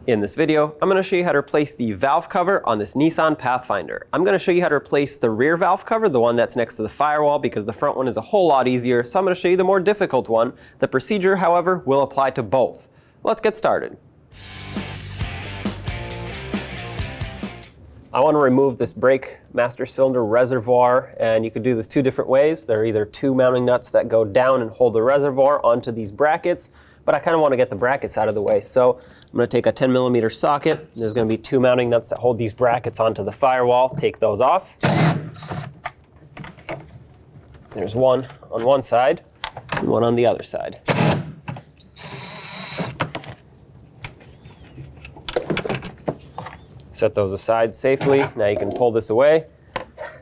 In this video, I'm going to show you how to replace the valve cover on this Nissan Pathfinder. I'm going to show you how to replace the rear valve cover, the one that's next to the firewall, because the front one is a whole lot easier. So I'm going to show you the more difficult one. The procedure, however, will apply to both. Let's get started. I want to remove this brake master cylinder reservoir, and you could do this two different ways. There are either two mounting nuts that go down and hold the reservoir onto these brackets, but I kind of want to get the brackets out of the way. So I'm going to take a 10mm socket. There's going to be two mounting nuts that hold these brackets onto the firewall. Take those off. There's one on one side and one on the other side. Set those aside safely. Now you can pull this away,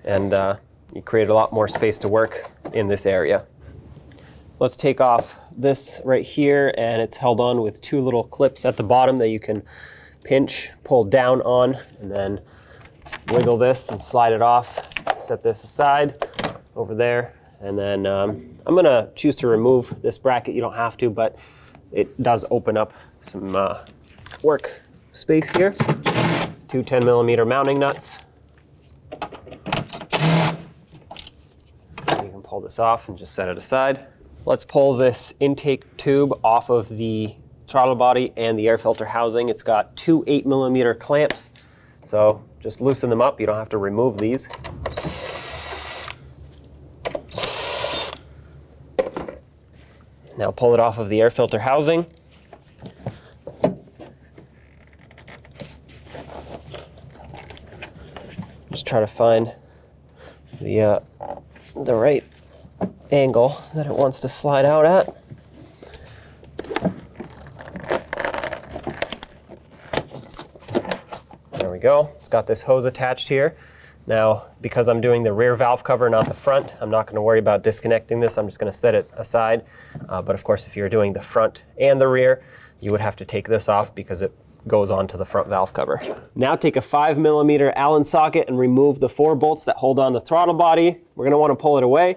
and you create a lot more space to work in this area. Let's take off this right here, and it's held on with two little clips at the bottom that you can pinch, pull down on, and then wiggle this and slide it off. Set this aside over there, and then I'm gonna choose to remove this bracket. You don't have to, but it does open up some work space here. Two 10mm mounting nuts. You can pull this off and just set it aside. Let's pull this intake tube off of the throttle body and the air filter housing. It's got two 8mm clamps, so just loosen them up. You don't have to remove these. Now pull it off of the air filter housing. Just try to find the right angle that it wants to slide out at. There we go. It's got this hose attached here. Now, because I'm doing the rear valve cover, not the front, I'm not going to worry about disconnecting this. I'm just going to set it aside. But of course, if you're doing the front and the rear, you would have to take this off because it goes onto the front valve cover. Now take a 5mm Allen socket and remove the 4 bolts that hold on the throttle body. We're going to want to pull it away.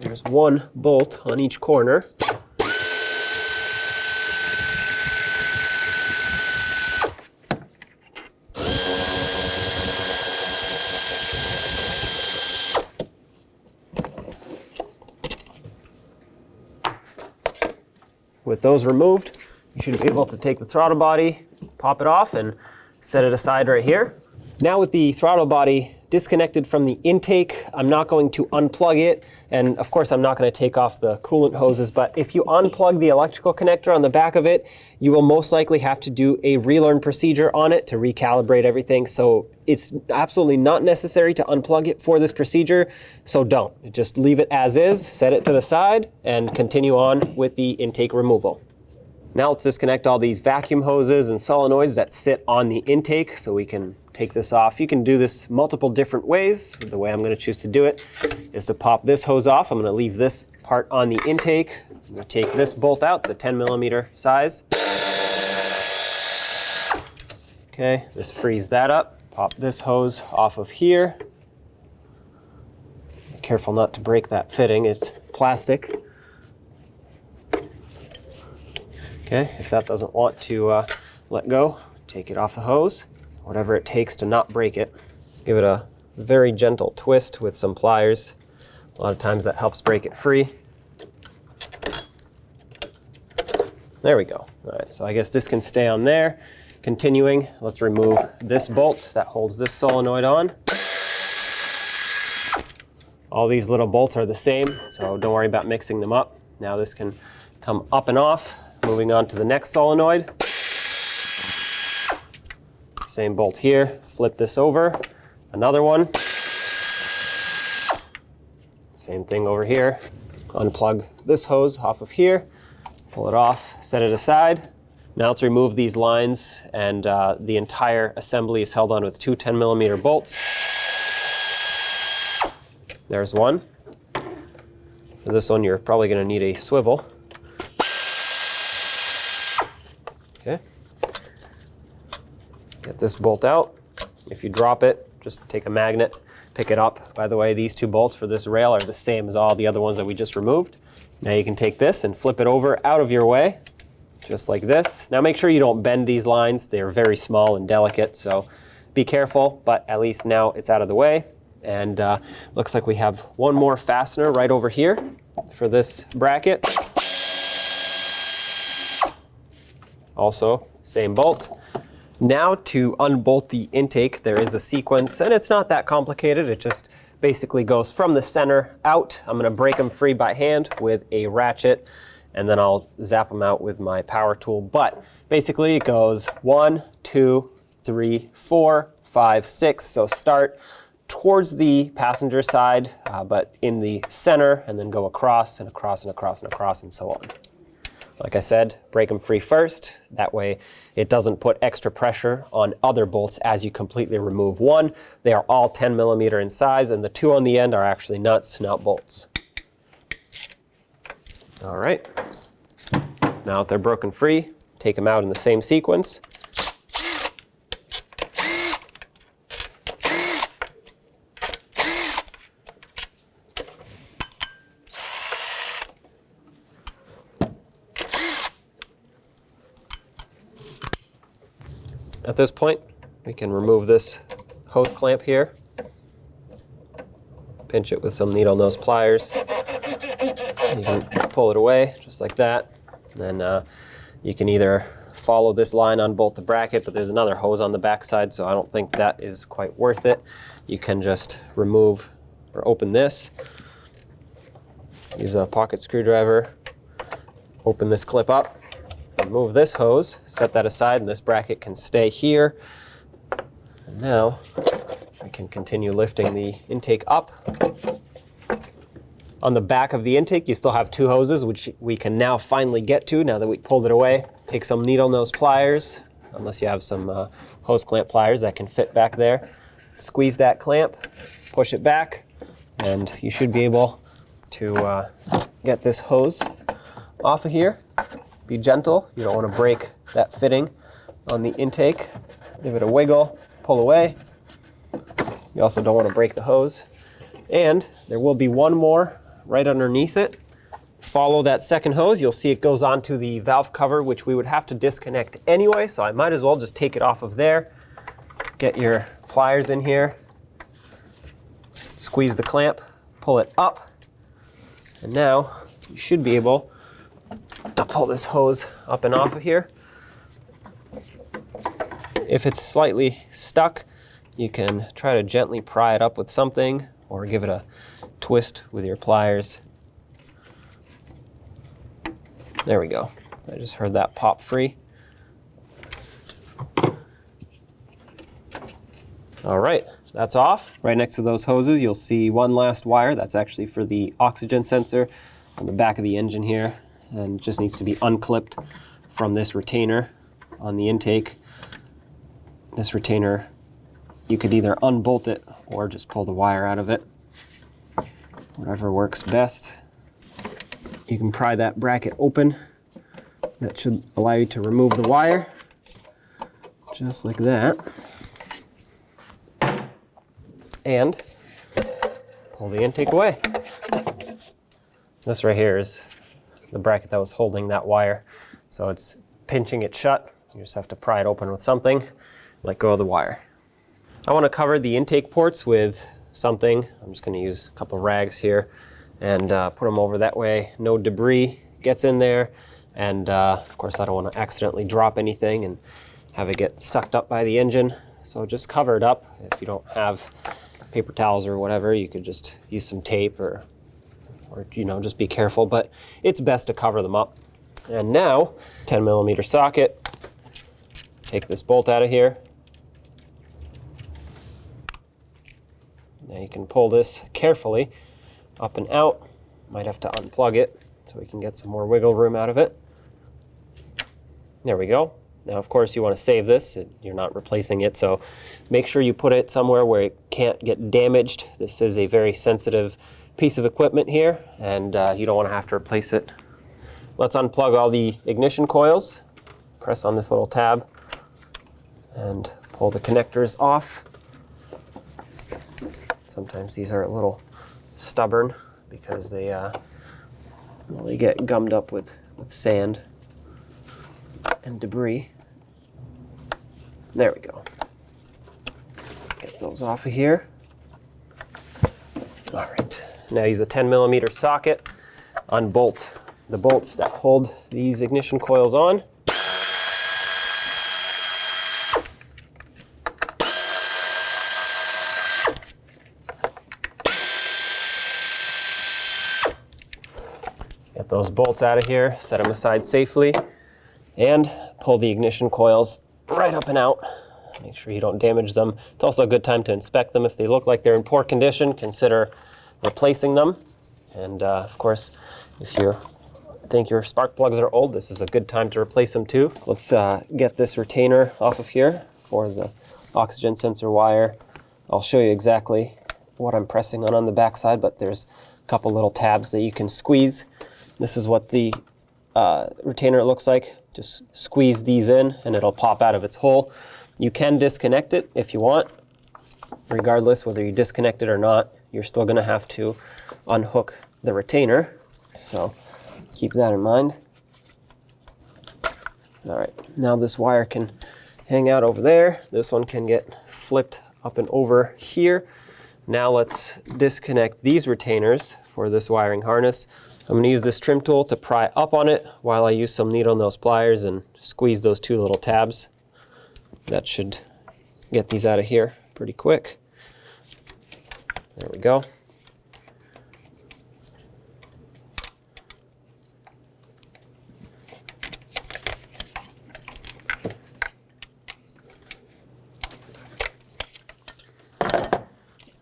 There's one bolt on each corner. With those removed, you should be able to take the throttle body, pop it off, and set it aside right here. Now with the throttle body disconnected from the intake, I'm not going to unplug it, and of course I'm not going to take off the coolant hoses, but if you unplug the electrical connector on the back of it, you will most likely have to do a relearn procedure on it to recalibrate everything. So it's absolutely not necessary to unplug it for this procedure, so don't. Just leave it as is, set it to the side, and continue on with the intake removal. Now let's disconnect all these vacuum hoses and solenoids that sit on the intake so we can take this off. You can do this multiple different ways. The way I'm going to choose to do it is to pop this hose off. I'm going to leave this part on the intake. I'm going to take this bolt out. It's a 10mm size. Okay, just freeze that up. Pop this hose off of here. Be careful not to break that fitting. It's plastic. Okay, if that doesn't want to let go, take it off the hose, whatever it takes to not break it. Give it a very gentle twist with some pliers. A lot of times that helps break it free. There we go. All right, so I guess this can stay on there. Continuing, let's remove this bolt that holds this solenoid on. All these little bolts are the same, so don't worry about mixing them up. Now this can come up and off. Moving on to the next solenoid. Same bolt here. Flip this over. Another one. Same thing over here. Unplug this hose off of here. Pull it off, set it aside. Now let's remove these lines, and the entire assembly is held on with two 10mm bolts. There's one. For this one, you're probably going to need a swivel. Okay. Get this bolt out. If you drop it, just take a magnet, pick it up. By the way, these 2 bolts for this rail are the same as all the other ones that we just removed. Now you can take this and flip it over out of your way, just like this. Now make sure you don't bend these lines. They are very small and delicate, so be careful, but at least now it's out of the way. And looks like we have one more fastener right over here for this bracket. Also, same bolt. Now to unbolt the intake, there is a sequence, and it's not that complicated. It just basically goes from the center out. I'm gonna break them free by hand with a ratchet, and then I'll zap them out with my power tool. But basically it goes 1, 2, 3, 4, 5, 6. So start towards the passenger side, but in the center, and then go across and across and across and across and so on. Like I said, break them free first. That way it doesn't put extra pressure on other bolts as you completely remove one. They are all 10 millimeter in size, and the 2 on the end are actually nuts, not bolts. All right. Now that they're broken free, take them out in the same sequence. At this point, we can remove this hose clamp here. Pinch it with some needle nose pliers. You can pull it away just like that. And then you can either follow this line, unbolt the bracket, but there's another hose on the back side, so I don't think that is quite worth it. You can just remove or open this. Use a pocket screwdriver, open this clip up. Remove this hose, set that aside, and this bracket can stay here. And now we can continue lifting the intake up. On the back of the intake, you still have 2 hoses, which we can now finally get to now that we pulled it away. Take some needle nose pliers, unless you have some hose clamp pliers that can fit back there. Squeeze that clamp, push it back, and you should be able to get this hose off of here. Be gentle, you don't want to break that fitting on the intake. Give it a wiggle, pull away. You also don't want to break the hose. And there will be one more right underneath it. Follow that second hose, you'll see it goes onto the valve cover, which we would have to disconnect anyway, so I might as well just take it off of there. Get your pliers in here, squeeze the clamp, pull it up, and now you should be able to pull this hose up and off of here. If it's slightly stuck, you can try to gently pry it up with something or give it a twist with your pliers. There we go. I just heard that pop free. All right, that's off. Right next to those hoses, you'll see one last wire. That's actually for the oxygen sensor on the back of the engine here, and it just needs to be unclipped from this retainer on the intake. This retainer, you could either unbolt it or just pull the wire out of it. Whatever works best. You can pry that bracket open. That should allow you to remove the wire, just like that. And pull the intake away. This right here is the bracket that was holding that wire. So it's pinching it shut. You just have to pry it open with something, let go of the wire. I want to cover the intake ports with something. I'm just going to use a couple of rags here and put them over that way. No debris gets in there. And of course I don't want to accidentally drop anything and have it get sucked up by the engine. So just cover it up. If you don't have paper towels or whatever, you could just use some tape or you know, just be careful, but it's best to cover them up. And now, 10mm socket, take this bolt out of here. Now you can pull this carefully up and out. Might have to unplug it so we can get some more wiggle room out of it. There we go. Now, of course, you want to save this. You're not replacing it, so make sure you put it somewhere where it can't get damaged. This is a very sensitive piece of equipment here, and you don't want to have to replace it. Let's unplug all the ignition coils. Press on this little tab and pull the connectors off. Sometimes these are a little stubborn because they get gummed up with sand and debris. There we go. Get those off of here. All right, now use a 10mm socket, unbolt the bolts that hold these ignition coils on. Get those bolts out of here, set them aside safely, and pull the ignition coils right up and out. Make sure you don't damage them. It's also a good time to inspect them. If they look like they're in poor condition, consider replacing them. And of course, if you think your spark plugs are old, this is a good time to replace them too. Let's get this retainer off of here for the oxygen sensor wire. I'll show you exactly what I'm pressing on the back side, but there's a couple little tabs that you can squeeze. This is what the retainer looks like. Just squeeze these in and it'll pop out of its hole. You can disconnect it if you want. Regardless whether you disconnect it or not, you're still going to have to unhook the retainer. So keep that in mind. All right, now this wire can hang out over there. This one can get flipped up and over here. Now let's disconnect these retainers for this wiring harness. I'm going to use this trim tool to pry up on it while I use some needle nose pliers and squeeze those two little tabs. That should get these out of here pretty quick. There we go.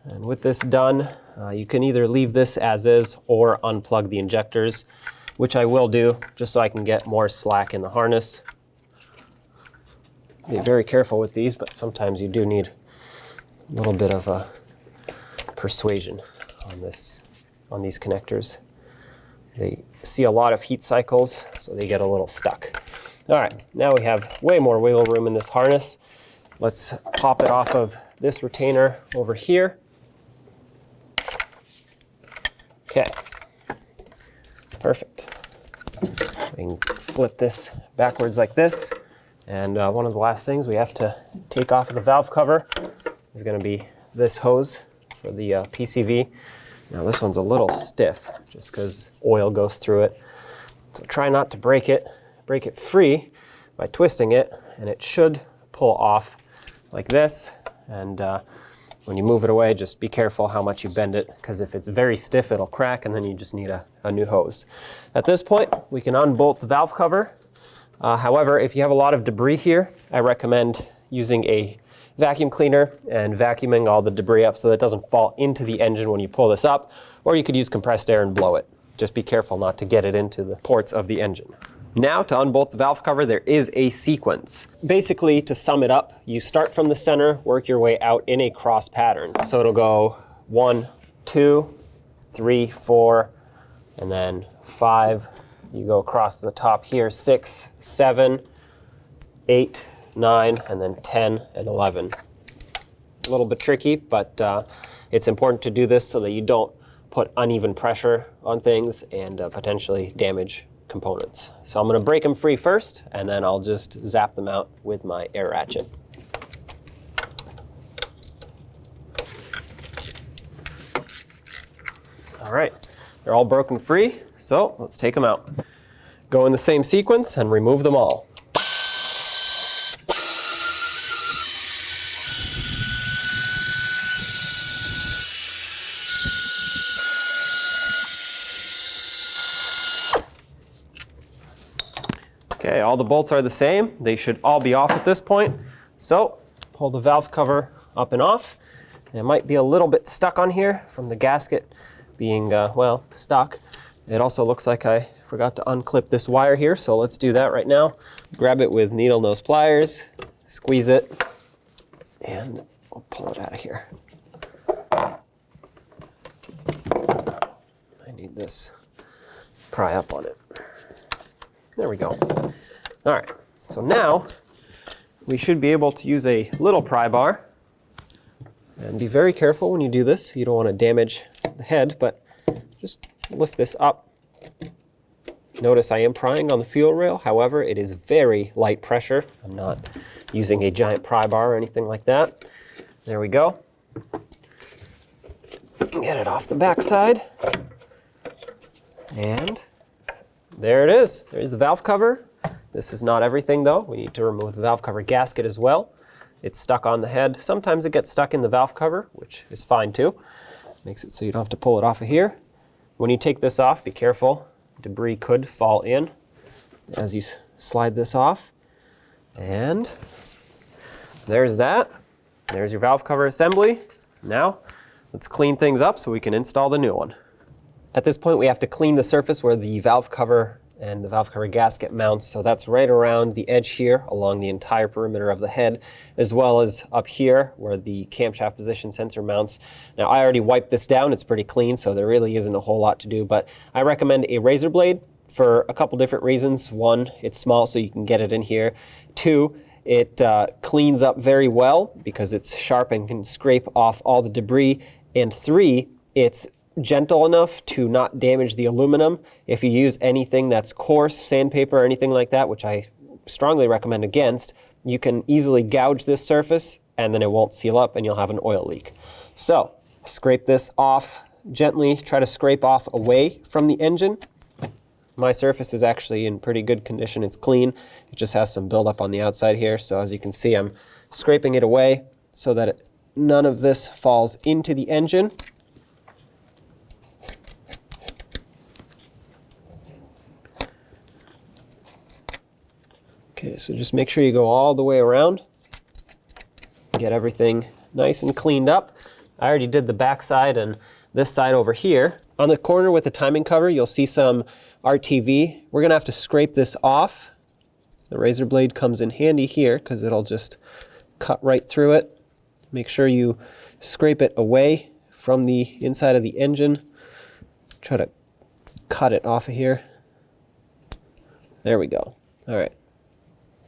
And with this done, you can either leave this as is or unplug the injectors, which I will do just so I can get more slack in the harness. Be very careful with these, but sometimes you do need a little bit of a persuasion on these connectors. They see a lot of heat cycles, so they get a little stuck. All right, now we have way more wiggle room in this harness. Let's pop it off of this retainer over here. Okay, perfect. We can flip this backwards like this. And one of the last things we have to take off of the valve cover is going to be this hose for the PCV. Now this one's a little stiff just because oil goes through it. So try not to break it free by twisting it, and it should pull off like this. And when you move it away, just be careful how much you bend it, because if it's very stiff, it'll crack, and then you just need a new hose. At this point, we can unbolt the valve cover. However, if you have a lot of debris here, I recommend using a vacuum cleaner and vacuuming all the debris up so that it doesn't fall into the engine when you pull this up, or you could use compressed air and blow it. Just be careful not to get it into the ports of the engine. Now, to unbolt the valve cover, there is a sequence. Basically, to sum it up, you start from the center, work your way out in a cross pattern. So it'll go 1, 2, 3, 4, and then 5. You go across the top here, 6, 7, 8, 9, and then 10 and 11. A little bit tricky, but it's important to do this so that you don't put uneven pressure on things and potentially damage components. So I'm going to break them free first, and then I'll just zap them out with my air ratchet. All right, they're all broken free, so let's take them out. Go in the same sequence and remove them all. Okay, all the bolts are the same. They should all be off at this point. So pull the valve cover up and off. It might be a little bit stuck on here from the gasket being, well, stuck. It also looks like I forgot to unclip this wire here, so let's do that right now. Grab it with needle nose pliers, squeeze it, and we'll pull it out of here. I need this pry up on it. There we go. All right, so now we should be able to use a little pry bar. And be very careful when you do this. You don't want to damage the head, but just lift this up. Notice I am prying on the fuel rail. However, it is very light pressure. I'm not using a giant pry bar or anything like that. There we go. Get it off the back side. And there it is. There's the valve cover. This is not everything though. We need to remove the valve cover gasket as well. It's stuck on the head. Sometimes it gets stuck in the valve cover, which is fine too. Makes it so you don't have to pull it off of here. When you take this off, be careful. Debris could fall in as you slide this off. And there's that. There's your valve cover assembly. Now, let's clean things up so we can install the new one. At this point, we have to clean the surface where the valve cover and the valve cover gasket mounts. So that's right around the edge here along the entire perimeter of the head, as well as up here where the camshaft position sensor mounts. Now I already wiped this down, it's pretty clean, so there really isn't a whole lot to do, but I recommend a razor blade for a couple different reasons. One, it's small so you can get it in here. Two, it cleans up very well because it's sharp and can scrape off all the debris. And three, it's gentle enough to not damage the aluminum. If you use anything that's coarse, sandpaper or anything like that, which I strongly recommend against, you can easily gouge this surface and then it won't seal up and you'll have an oil leak. So scrape this off gently, try to scrape off away from the engine. My surface is actually in pretty good condition, it's clean. It just has some buildup on the outside here. So as you can see, I'm scraping it away so that none of this falls into the engine. Okay, so just make sure you go all the way around, get everything nice and cleaned up. I already did the back side and this side over here. On the corner with the timing cover, you'll see some RTV. We're gonna have to scrape this off. The razor blade comes in handy here because it'll just cut right through it. Make sure you scrape it away from the inside of the engine. Try to cut it off of here. There we go. All right.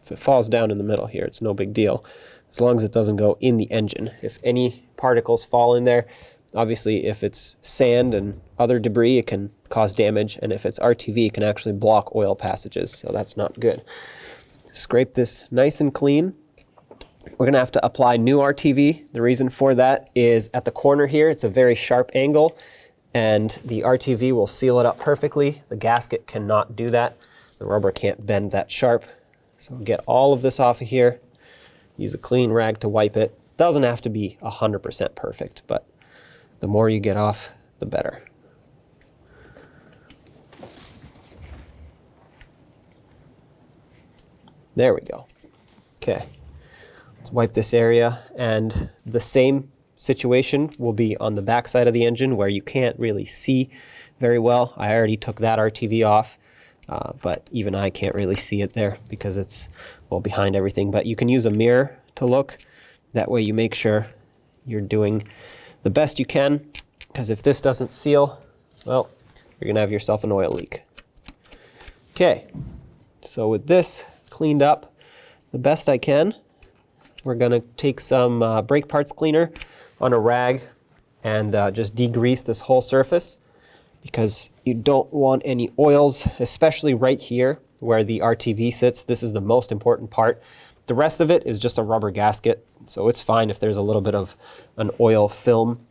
If it falls down in the middle here, it's no big deal, as long as it doesn't go in the engine. If any particles fall in there, obviously if it's sand and other debris, it can cause damage, and if it's RTV, it can actually block oil passages, so that's not good. Scrape this nice and clean. We're gonna have to apply new RTV. The reason for that is at the corner here, it's a very sharp angle, and the RTV will seal it up perfectly. The gasket cannot do that. The rubber can't bend that sharp. So get all of this off of here, use a clean rag to wipe it. Doesn't have to be 100% perfect, but the more you get off, the better. There we go. Okay, let's wipe this area, and the same situation will be on the back side of the engine where you can't really see very well. I already took that RTV off. But even I can't really see it there because it's well behind everything. But you can use a mirror to look. That way you make sure you're doing the best you can, because if this doesn't seal, well, you're gonna have yourself an oil leak. Okay, so with this cleaned up the best I can, we're gonna take some brake parts cleaner on a rag and just degrease this whole surface, because you don't want any oils, especially right here where the RTV sits. This is the most important part. The rest of it is just a rubber gasket, so it's fine if there's a little bit of an oil film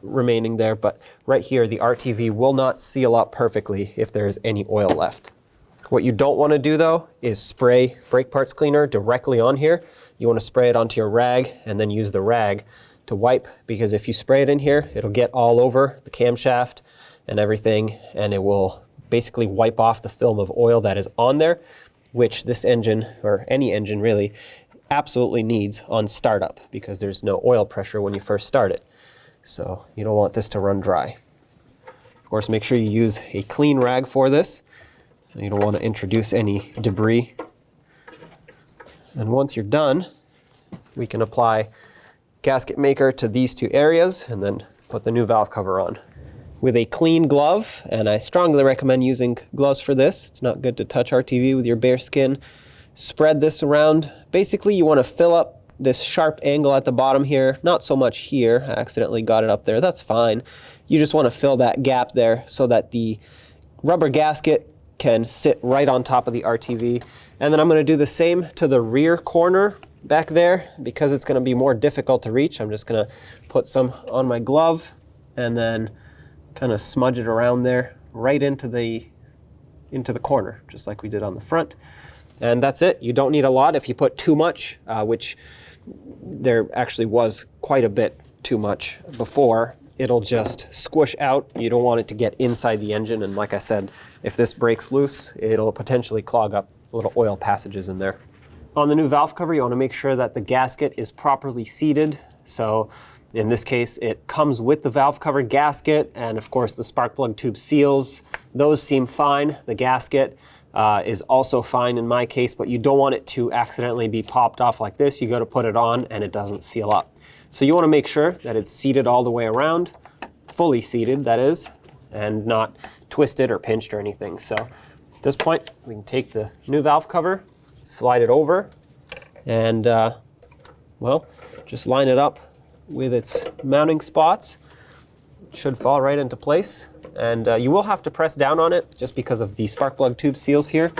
remaining there, but right here the RTV will not seal up perfectly if there's any oil left. What you don't want to do though is spray brake parts cleaner directly on here. You want to spray it onto your rag and then use the rag to wipe, because if you spray it in here, it'll get all over the camshaft and everything, and it will basically wipe off the film of oil that is on there, which this engine, or any engine really, absolutely needs on startup, because there's no oil pressure when you first start it. So you don't want this to run dry. Of course, make sure you use a clean rag for this. You don't want to introduce any debris. And once you're done, we can apply gasket maker to these two areas and then put the new valve cover on. With a clean glove, and I strongly recommend using gloves for this. It's not good to touch RTV with your bare skin. spread this around. Basically, you want to fill up this sharp angle at the bottom here, not so much here. I accidentally got it up there. That's fine. You just want to fill that gap there so that the rubber gasket can sit right on top of the RTV. And then I'm going to do the same to the rear corner back there. Because it's going to be more difficult to reach, I'm just going to put some on my glove and then kind of smudge it around there right into the corner, just like we did on the front. And that's it. You don't need a lot. If you put too much, which there actually was quite a bit too much before, it'll just squish out. You don't want it to get inside the engine. And like I said, if this breaks loose, it'll potentially clog up little oil passages in there. On the new valve cover, you want to make sure that the gasket is properly seated. So in this case, it comes with the valve cover gasket and of course the spark plug tube seals. Those seem fine. The gasket is also fine in my case, but you don't want it to accidentally be popped off like this. You got to put it on and it doesn't seal up. So you want to make sure that it's seated all the way around, fully seated that is, and not twisted or pinched or anything. So at this point, we can take the new valve cover, slide it over, and well, just line it up with its mounting spots. It should fall right into place. And you will have to press down on it just because of the spark plug tube seals here.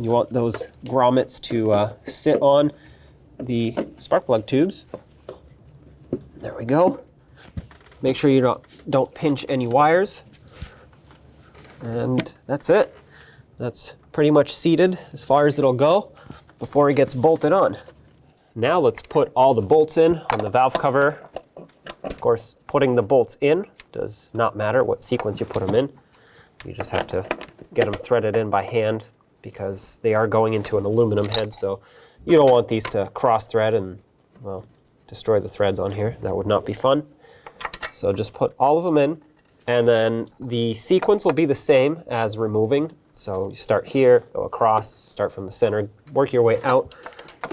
You want those grommets to sit on the spark plug tubes. There we go. Make sure you don't pinch any wires. And that's it. That's pretty much seated as far as it'll go before it gets bolted on. Now let's put all the bolts in on the valve cover. Of course, putting the bolts in does not matter what sequence you put them in. You just have to get them threaded in by hand because they are going into an aluminum head, so you don't want these to cross thread and, well, destroy the threads on here. That would not be fun. So just put all of them in, and then the sequence will be the same as removing. So you start here, go across, start from the center, work your way out.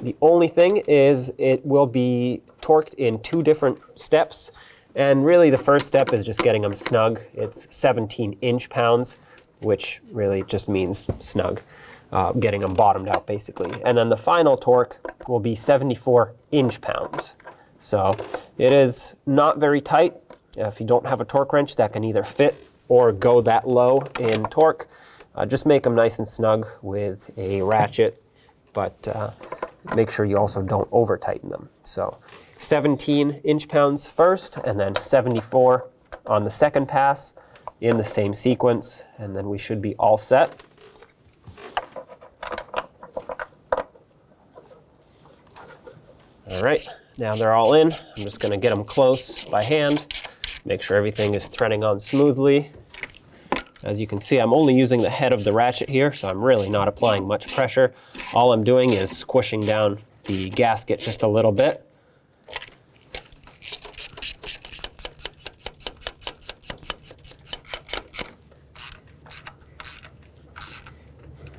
The only thing is it will be torqued in 2 different steps. And really the first step is just getting them snug. It's 17 inch-pounds, which really just means snug, getting them bottomed out basically. And then the final torque will be 74 inch-pounds. So it is not very tight. If you don't have a torque wrench that can either fit or go that low in torque, just make them nice and snug with a ratchet, but make sure you also don't over tighten them. So 17 inch-pounds first, and then 74 on the second pass in the same sequence, and then we should be all set. All right, now they're all in. I'm just going to get them close by hand, make sure everything is threading on smoothly. As you can see, I'm only using the head of the ratchet here, so I'm really not applying much pressure. All I'm doing is squishing down the gasket just a little bit.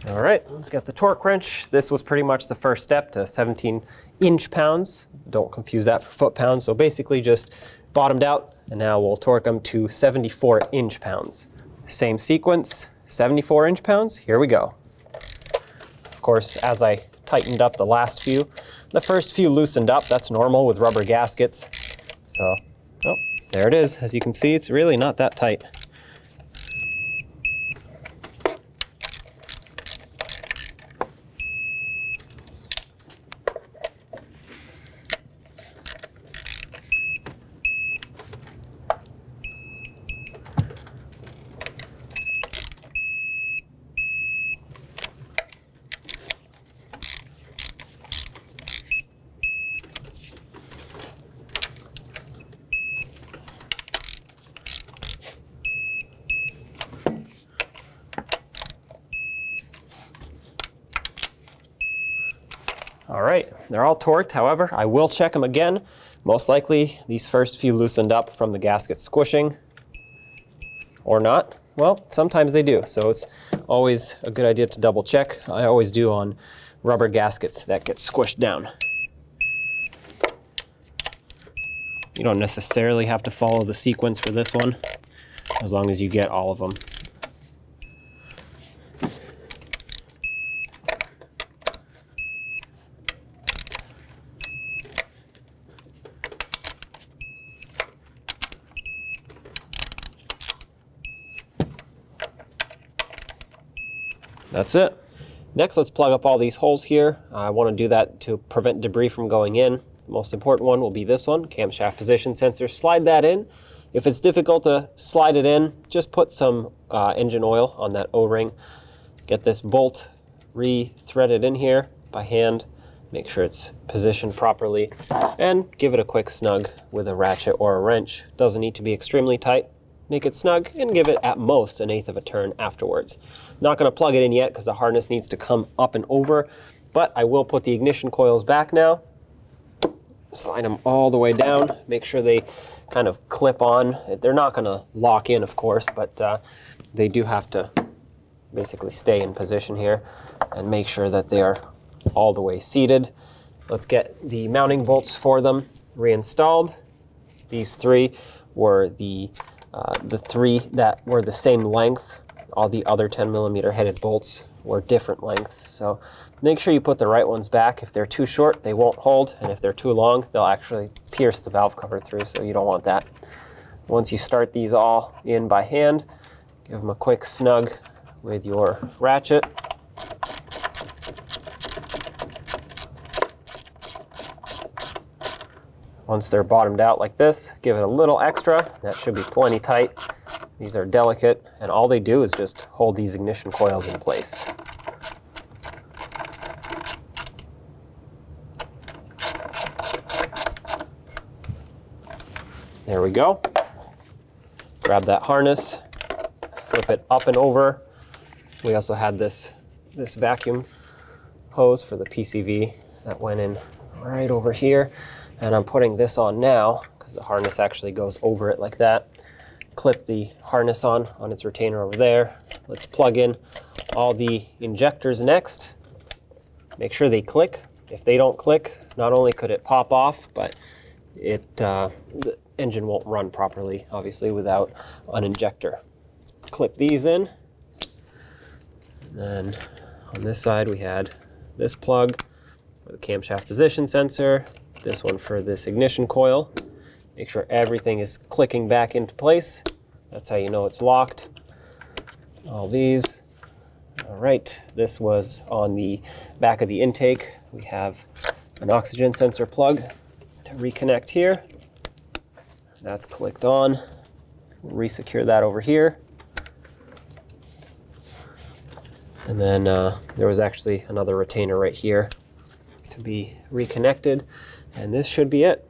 All right, let's get the torque wrench. This was pretty much the first step to 17 inch-pounds. Don't confuse that for foot-pounds. So basically just bottomed out, and now we'll torque them to 74 inch-pounds. Same sequence, 74 inch-pounds, here we go. Of course, as I tightened up the last few, the first few loosened up. That's normal with rubber gaskets. So, oh, there it is. As you can see, it's really not that tight. All right, they're all torqued. However, I will check them again. Most likely, these first few loosened up from the gasket squishing, or not. Well, sometimes they do, so it's always a good idea to double check. I always do on rubber gaskets that get squished down. You don't necessarily have to follow the sequence for this one, as long as you get all of them. That's it. Next, let's plug up all these holes here. I want to do that to prevent debris from going in. The most important one will be this one, camshaft position sensor. Slide that in. If it's difficult to slide it in, just put some engine oil on that O-ring. Get this bolt re-threaded in here by hand. Make sure it's positioned properly and give it a quick snug with a ratchet or a wrench. Doesn't need to be extremely tight. Make it snug and give it at most 1/8 of a turn afterwards. Not going to plug it in yet because the harness needs to come up and over, but I will put the ignition coils back now. Slide them all the way down. Make sure they kind of clip on. They're not going to lock in, of course, but they do have to basically stay in position here and make sure that they are all the way seated. Let's get the mounting bolts for them reinstalled. These three were the three that were the same length. All the other 10mm headed bolts were different lengths, so make sure you put the right ones back. If they're too short, they won't hold, and if they're too long, they'll actually pierce the valve cover through, so you don't want that. Once you start these all in by hand, give them a quick snug with your ratchet. Once they're bottomed out like this, give it a little extra. That should be plenty tight. These are delicate, and all they do is just hold these ignition coils in place. There we go. Grab that harness, flip it up and over. We also had this vacuum hose for the PCV that went in right over here. And I'm putting this on now because the harness actually goes over it like that. Clip the harness on its retainer over there. Let's plug in all the injectors next. Make sure they click. If they don't click, not only could it pop off, but the engine won't run properly, obviously, without an injector. Clip these in. And then on this side, we had this plug for the camshaft position sensor. This one for this ignition coil. Make sure everything is clicking back into place. That's how you know it's locked. All these. All right, this was on the back of the intake. We have an oxygen sensor plug to reconnect here. That's clicked on. We'll re-secure that over here. And then there was actually another retainer right here to be reconnected. And this should be it.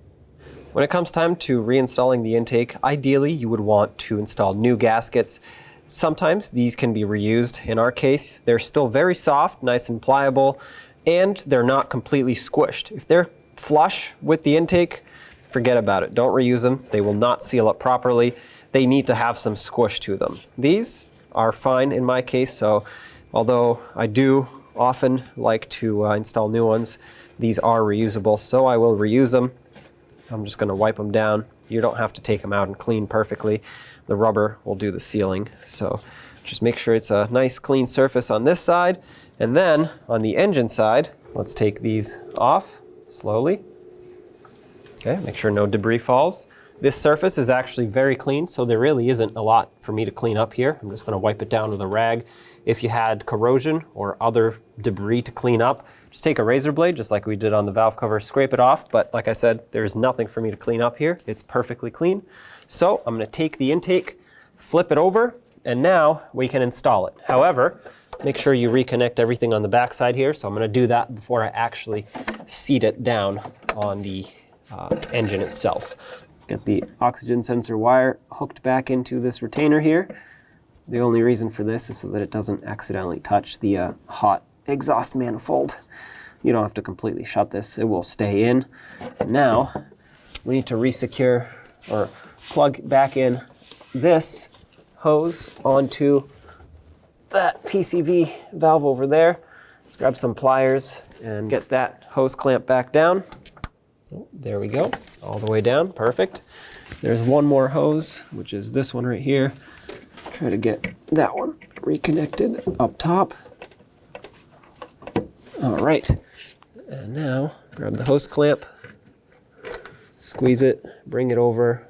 When it comes time to reinstalling the intake, ideally you would want to install new gaskets. Sometimes these can be reused. In our case, they're still very soft, nice and pliable, and they're not completely squished. If they're flush with the intake, forget about it. Don't reuse them. They will not seal up properly. They need to have some squish to them. These are fine in my case, so although I do often like to install new ones, these are reusable, so I will reuse them. I'm just going to wipe them down. You don't have to take them out and clean perfectly. The rubber will do the sealing, so just make sure it's a nice clean surface on this side. And then on the engine side, let's take these off slowly. Okay, make sure no debris falls. This surface is actually very clean, so there really isn't a lot for me to clean up here. I'm just going to wipe it down with a rag. If you had corrosion or other debris to clean up, just take a razor blade, just like we did on the valve cover, scrape it off. But like I said, there's nothing for me to clean up here. It's perfectly clean. So I'm going to take the intake, flip it over, and now we can install it. However, make sure you reconnect everything on the back side here. So I'm going to do that before I actually seat it down on the engine itself. Get the oxygen sensor wire hooked back into this retainer here. The only reason for this is so that it doesn't accidentally touch the hot exhaust manifold. You don't have to completely shut this, it will stay in. And now we need to resecure or plug back in this hose onto that PCV valve over there. Let's grab some pliers and get that hose clamp back down. Oh, there we go, all the way down, perfect. There's one more hose, which is this one right here. Try to get that one reconnected up top. All right, and now grab the hose clamp, squeeze it, bring it over.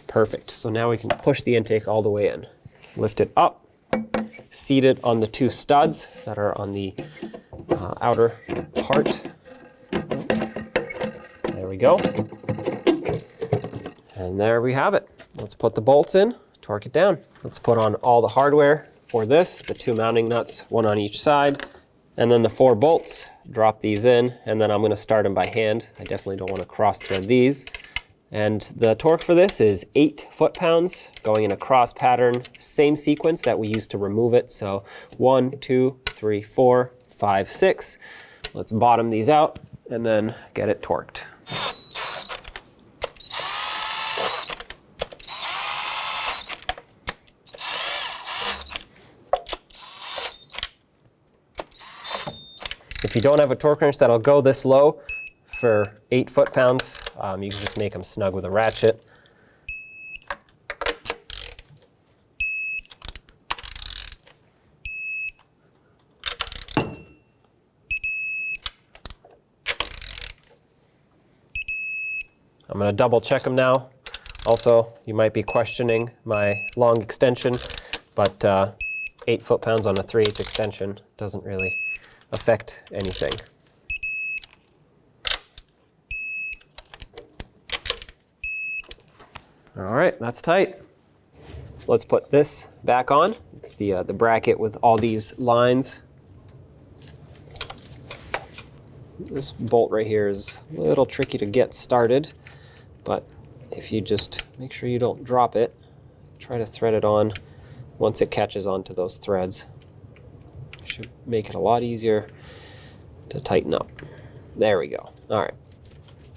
Perfect, so now we can push the intake all the way in. Lift it up, seated on the two studs that are on the outer part. There we go. And there we have it. Let's put the bolts in, torque it down. Let's put on all the hardware for this, the two mounting nuts, one on each side, and then the 4 bolts. Drop these in, and then I'm going to start them by hand. I definitely don't want to cross thread these. And the torque for this is 8 foot-pounds going in a cross pattern, same sequence that we used to remove it. So 1, 2, 3, 4, 5, 6. Let's bottom these out and then get it torqued. If you don't have a torque wrench that'll go this low for 8 foot-pounds, you can just make them snug with a ratchet. I'm going to double check them now. Also, you might be questioning my long extension, but 8 foot-pounds on a 3/8 extension doesn't really affect anything. All right, that's tight. Let's put this back on. It's the bracket with all these lines. This bolt right here is a little tricky to get started, but if you just make sure you don't drop it, try to thread it on once it catches onto those threads. Should make it a lot easier to tighten up. There we go. All right,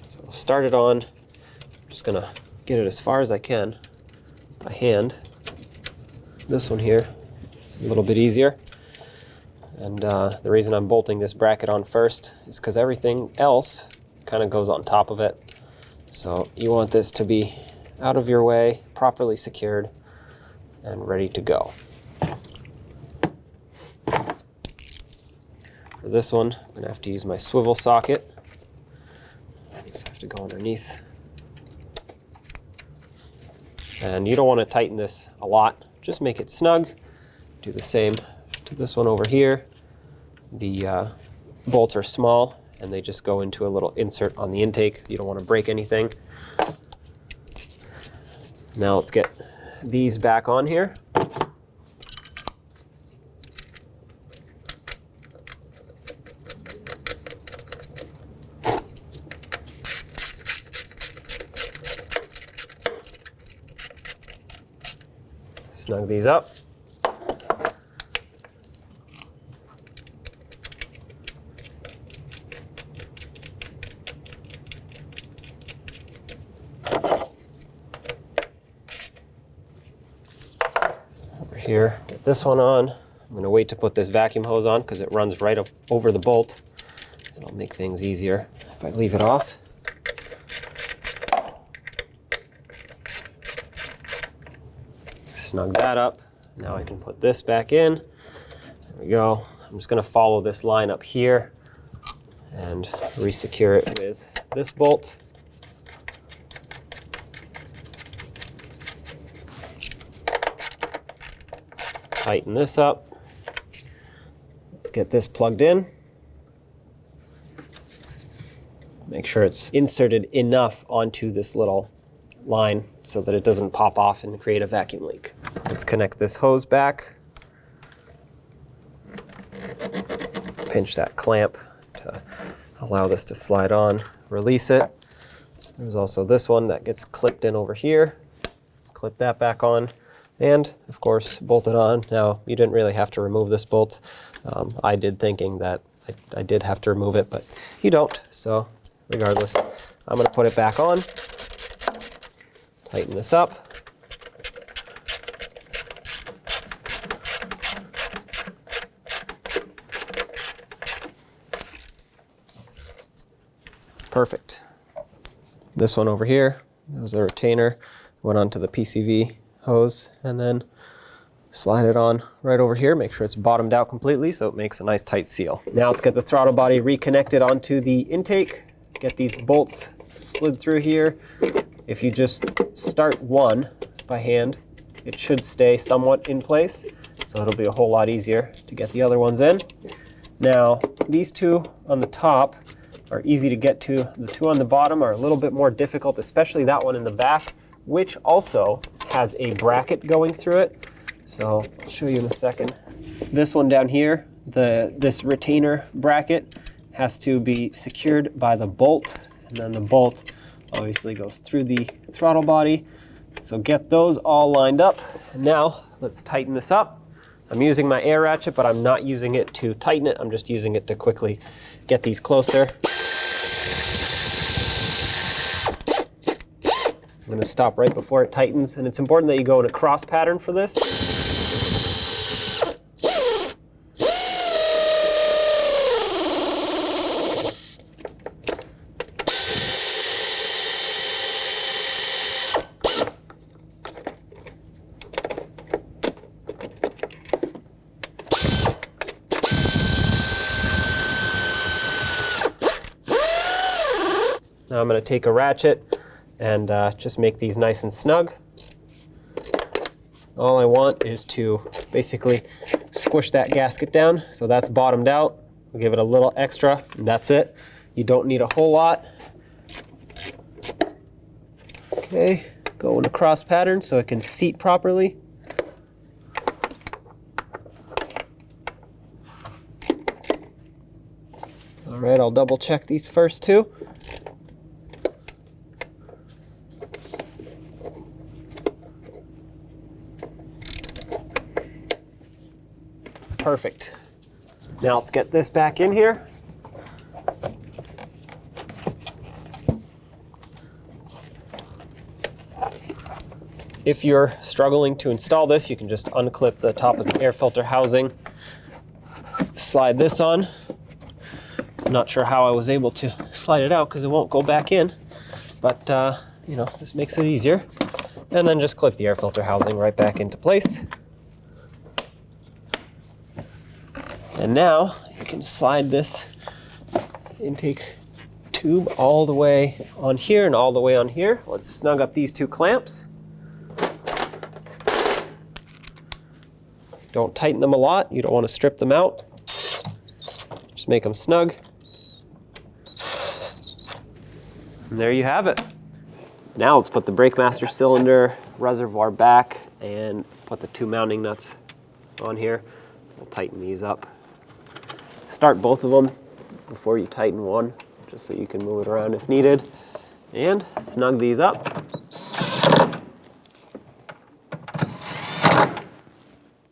so start it on. I'm just gonna get it as far as I can by hand. This one here is a little bit easier. And the reason I'm bolting this bracket on first is because everything else kind of goes on top of it. So you want this to be out of your way, properly secured, and ready to go. For this one, I'm going to have to use my swivel socket. I just have to go underneath. And you don't want to tighten this a lot, just make it snug. Do the same to this one over here. The bolts are small and they just go into a little insert on the intake. You don't want to break anything. Now let's get these back on here. Snug these up. Over here, get this one on. I'm going to wait to put this vacuum hose on because it runs right up over the bolt. It'll make things easier if I leave it off. Snug that up. Now I can put this back in. There we go. I'm just going to follow this line up here and re-secure it with this bolt. Tighten this up. Let's get this plugged in. Make sure it's inserted enough onto this little line so that it doesn't pop off and create a vacuum leak. Let's connect this hose back. Pinch that clamp to allow this to slide on. Release it. There's also this one that gets clipped in over here. Clip that back on. And of course, bolt it on. Now, you didn't really have to remove this bolt. I did thinking that I did have to remove it, but you don't. So regardless, I'm going to put it back on. Tighten this up. Perfect. This one over here, that was a retainer, went onto the PCV hose, and then slide it on right over here. Make sure it's bottomed out completely so it makes a nice tight seal. Now let's get the throttle body reconnected onto the intake. Get these bolts slid through here. If you just start one by hand, it should stay somewhat in place. so it'll be a whole lot easier to get the other ones in. Now, these two on the top are easy to get to. The two on the bottom are a little bit more difficult, especially that one in the back, which also has a bracket going through it. So I'll show you in a second. This one down here, this retainer bracket has to be secured by the bolt, and then the bolt obviously goes through the throttle body. So get those all lined up. And now let's tighten this up. I'm using my air ratchet, but I'm not using it to tighten it. I'm just using it to quickly get these closer. I'm going to stop right before it tightens, and it's important that you go in a cross pattern for this. Now I'm going to take a ratchet and just make these nice and snug. All I want is to basically squish that gasket down so that's bottomed out. We'll give it a little extra, and that's it. You don't need a whole lot. Okay, go in a cross pattern so it can seat properly. All right, I'll double check these first two. Perfect. Now let's get this back in here. If you're struggling to install this, you can just unclip the top of the air filter housing, slide this on. I'm not sure how I was able to slide it out because it won't go back in, but you know, this makes it easier. And then just clip the air filter housing right back into place. And now you can slide this intake tube all the way on here and all the way on here. Let's snug up these two clamps. Don't tighten them a lot. You don't want to strip them out. Just make them snug. And there you have it. Now let's put the brake master cylinder reservoir back and put the two mounting nuts on here. We'll tighten these up. Start both of them before you tighten one, just so you can move it around if needed. And snug these up.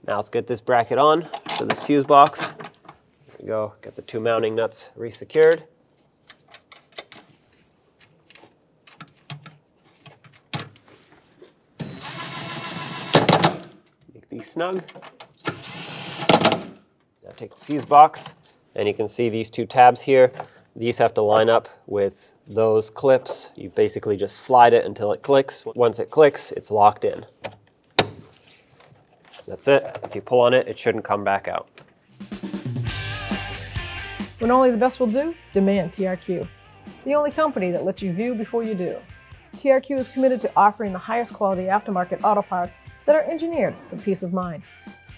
Now let's get this bracket on to this fuse box. There we go, get the two mounting nuts resecured. Make these snug. Now take the fuse box. And you can see these two tabs here. These have to line up with those clips. You basically just slide it until it clicks. Once it clicks, it's locked in. That's it. If you pull on it, it shouldn't come back out. When only the best will do, demand TRQ. The only company that lets you view before you do. TRQ is committed to offering the highest quality aftermarket auto parts that are engineered for peace of mind.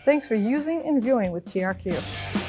Thanks for using and viewing with TRQ.